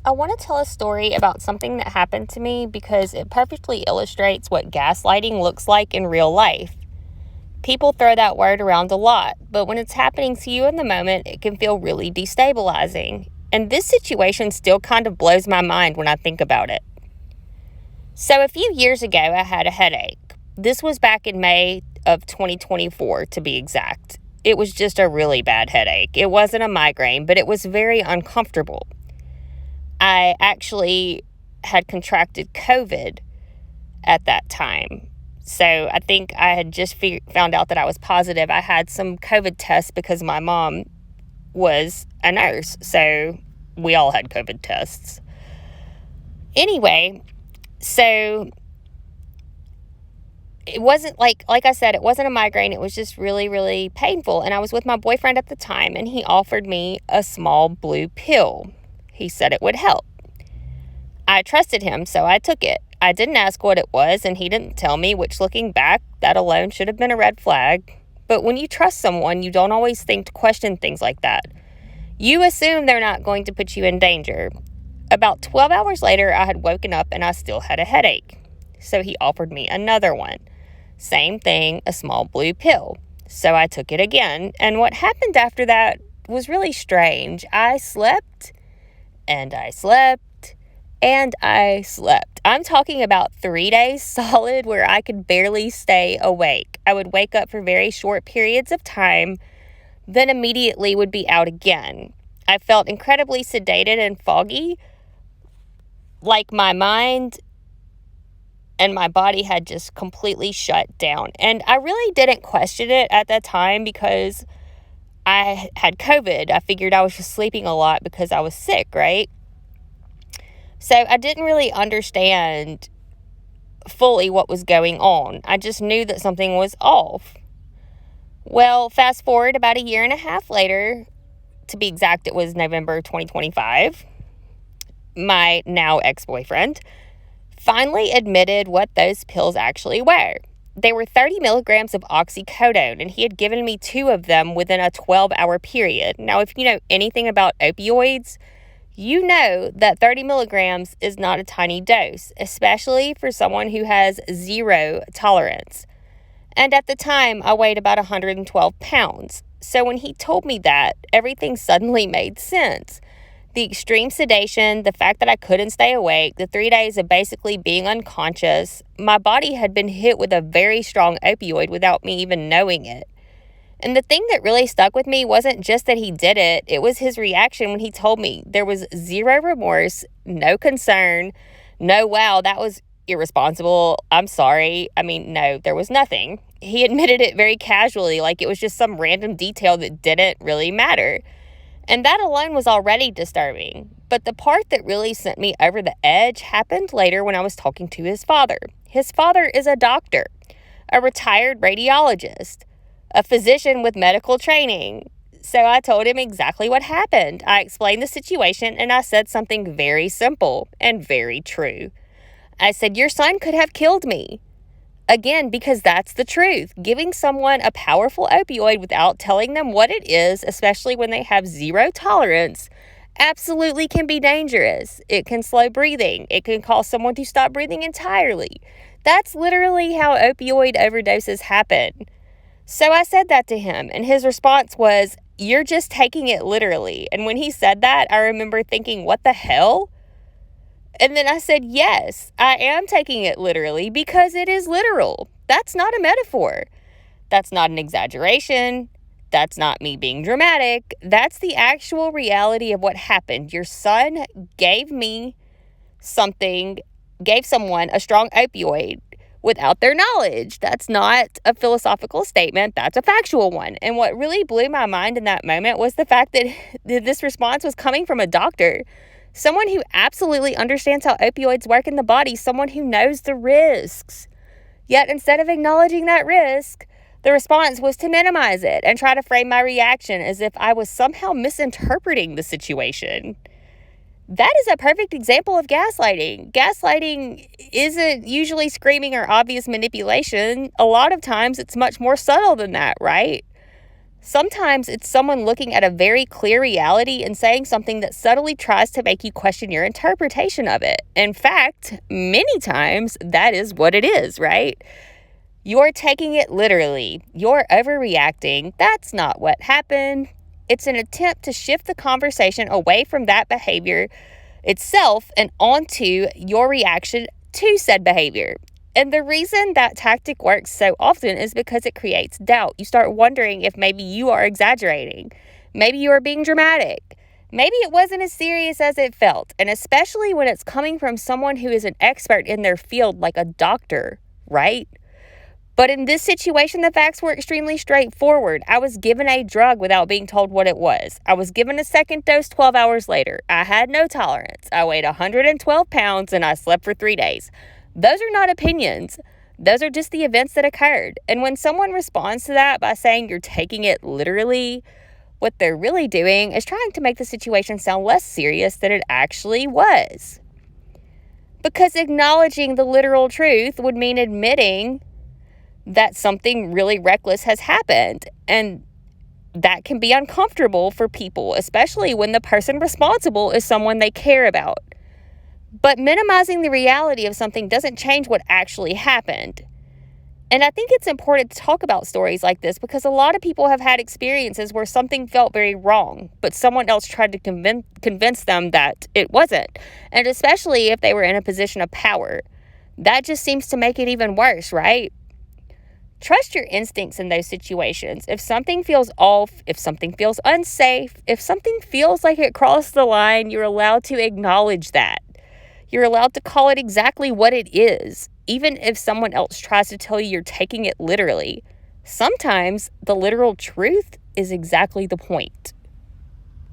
I want to tell a story about something that happened to me because it perfectly illustrates what gaslighting looks like in real life. People throw that word around a lot, but when it's happening to you in the moment, it can feel really destabilizing. And this situation still kind of blows my mind when I think about it. So, a few years ago, I had a headache. This was back in May of 2024, to be exact. It was just a really bad headache. It wasn't a migraine, but it was very uncomfortable. I actually had contracted COVID at that time. So I think I had just found out that I was positive. I had some COVID tests because my mom was a nurse. So we all had COVID tests. Anyway, so it wasn't like I said, it wasn't a migraine. It was just really, really painful. And I was with my boyfriend at the time, and he offered me a small blue pill. He said it would help. I trusted him, so I took it. I didn't ask what it was, and he didn't tell me, which, looking back, that alone should have been a red flag. But when you trust someone, you don't always think to question things like that. You assume they're not going to put you in danger. About 12 hours later, I had woken up and I still had a headache. So he offered me another one. Same thing, a small blue pill. So I took it again, and what happened after that was really strange. I slept, and I slept, and I slept. I'm talking about 3 days solid where I could barely stay awake. I would wake up for very short periods of time, then immediately would be out again. I felt incredibly sedated and foggy, like my mind and my body had just completely shut down. And I really didn't question it at that time because I had COVID. I figured I was just sleeping a lot because I was sick, right? So I didn't really understand fully what was going on. I just knew that something was off. Well, fast forward about a year and a half later, to be exact, it was November 2025, my now ex-boyfriend finally admitted what those pills actually were. They were 30 milligrams of oxycodone, and he had given me 2 of them within a 12-hour period. Now, if you know anything about opioids, you know that 30 milligrams is not a tiny dose, especially for someone who has zero tolerance. And at the time, I weighed about 112 pounds. So when he told me that, everything suddenly made sense. The extreme sedation, the fact that I couldn't stay awake, the 3 days of basically being unconscious, my body had been hit with a very strong opioid without me even knowing it. And the thing that really stuck with me wasn't just that he did it, it was his reaction when he told me. There was zero remorse, no concern, no, wow, that was irresponsible, I'm sorry. No, there was nothing. He admitted it very casually, like it was just some random detail that didn't really matter. And that alone was already disturbing. But the part that really sent me over the edge happened later when I was talking to his father. His father is a doctor, a retired radiologist, a physician with medical training. So I told him exactly what happened. I explained the situation, and I said something very simple and very true. I said, your son could have killed me. Again, because that's the truth. Giving someone a powerful opioid without telling them what it is, especially when they have zero tolerance, absolutely can be dangerous. It can slow breathing. It can cause someone to stop breathing entirely. That's literally how opioid overdoses happen. So I said that to him, and his response was, you're just taking it literally. And when he said that, I remember thinking, what the hell? And then I said, yes, I am taking it literally because it is literal. That's not a metaphor. That's not an exaggeration. That's not me being dramatic. That's the actual reality of what happened. Your son gave someone a strong opioid without their knowledge. That's not a philosophical statement. That's a factual one. And what really blew my mind in that moment was the fact that this response was coming from a doctor. Someone who absolutely understands how opioids work in the body, someone who knows the risks. Yet instead of acknowledging that risk, the response was to minimize it and try to frame my reaction as if I was somehow misinterpreting the situation. That is a perfect example of gaslighting. Gaslighting isn't usually screaming or obvious manipulation. A lot of times it's much more subtle than that, right? Sometimes it's someone looking at a very clear reality and saying something that subtly tries to make you question your interpretation of it. In fact, many times that is what it is, right? You're taking it literally. You're overreacting. That's not what happened. It's an attempt to shift the conversation away from that behavior itself and onto your reaction to said behavior. And the reason that tactic works so often is because it creates doubt. You start wondering if maybe you are exaggerating. Maybe you are being dramatic. Maybe it wasn't as serious as it felt. And especially when it's coming from someone who is an expert in their field, like a doctor, right? But in this situation, the facts were extremely straightforward. I was given a drug without being told what it was. I was given a second dose 12 hours later. I had no tolerance. I weighed 112 pounds and I slept for 3 days. Those are not opinions. Those are just the events that occurred. And when someone responds to that by saying you're taking it literally, what they're really doing is trying to make the situation sound less serious than it actually was. Because acknowledging the literal truth would mean admitting that something really reckless has happened. And that can be uncomfortable for people, especially when the person responsible is someone they care about. But minimizing the reality of something doesn't change what actually happened. And I think it's important to talk about stories like this because a lot of people have had experiences where something felt very wrong, but someone else tried to convince them that it wasn't. And especially if they were in a position of power. That just seems to make it even worse, right? Trust your instincts in those situations. If something feels off, if something feels unsafe, if something feels like it crossed the line, you're allowed to acknowledge that. You're allowed to call it exactly what it is, even if someone else tries to tell you you're taking it literally. Sometimes the literal truth is exactly the point.